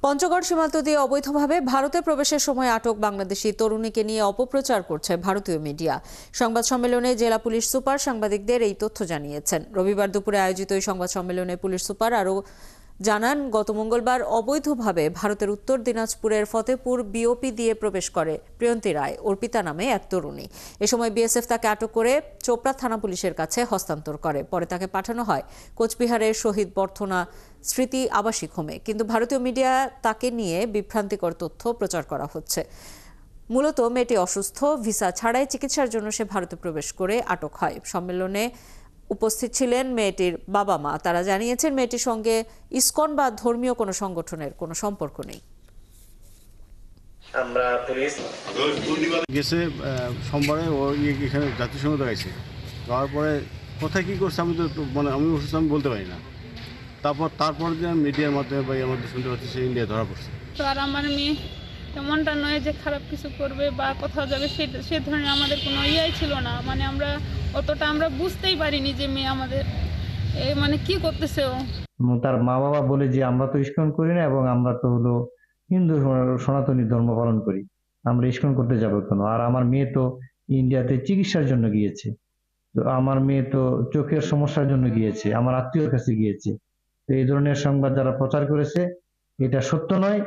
পঞ্চগড় সীমান্ত দিয়ে অবৈধভাবে ভারতে প্রবেশের সময় আটক বাংলাদেশি তরুণীকে নিয়ে অপপ্রচার করছে ভারতীয় মিডিয়া। সংবাদ সম্মেলনে জেলা পুলিশ সুপার সাংবাদিকদের এই তথ্য জানিয়েছেন। রবিবার দুপুরে আয়োজিত এই সংবাদ সম্মেলনে পুলিশ সুপার আরও জানান, গত মঙ্গলবার অবৈধভাবে ভারতের উত্তর দিনাজপুরের ফতেপুর বিওপি দিয়ে প্রবেশ করে প্রিয়ন্তী রায় অর্পিতা নামে এক তরুণী। এ সময় বিএসএফ তাকে আটক করে চোপড়া থানা পুলিশের কাছে হস্তান্তর করে। পরে তাকে পাঠানো হয় কোচবিহারের শহীদ বর্ধনা স্মৃতি আবাসিক হোমে। কিন্তু ভারতীয় মিডিয়া তাকে নিয়ে বিভ্রান্তিকর তথ্য প্রচার করা হচ্ছে। মূলত মেয়েটি অসুস্থ, ভিসা ছাড়াই চিকিৎসার জন্য সে ভারতে প্রবেশ করে আটক হয়। সম্মেলনে উপস্থিত ছিলেন মেয়েটির বাবা মা। তারা জানিয়েছেন, মেয়েটির সঙ্গে ইসকন বা ধর্মীয় কোনো সংগঠনের কোনো সম্পর্ক নেই। আমরা পুলিশ গেছে সোমবারে ও এখানে জাতিসংঘ গেছে, যাওয়ার পরে কোথায় কী করছে আমি তো মানে আমি অসুস্থ, আমি বলতে পারি না। তারপর যে মিডিয়ার মাধ্যমে বা এর মধ্যে শুনতে পাচ্ছি সে ইন্ডিয়া ধরা পড়ছে। তো আর আমার মেয়ে এমনটা নয় যে খারাপ কিছু করবে বা কোথাও যাবে, সে ধরনের আমাদের কোনো ইয়াই ছিল না। মানে আমরা বুঝতেই পারিনি যে মেয়ে আমাদের মানে কি করতেছে ও। তার মা বাবা বলে যে আমরা তো ইস্কন করি না এবং আমরা তো হলো হিন্দু সনাতনী ধর্ম পালন করি, আমরা ইস্কন করতে যাবো কেন? আর আমার মেয়ে তো ইন্ডিয়াতে চিকিৎসার জন্য গিয়েছে, তো আমার মেয়ে তো চোখের সমস্যার জন্য গিয়েছে, আমার আত্মীয়র কাছে গিয়েছে। তো এই ধরনের সংবাদ যারা প্রচার করেছে এটা সত্য নয়।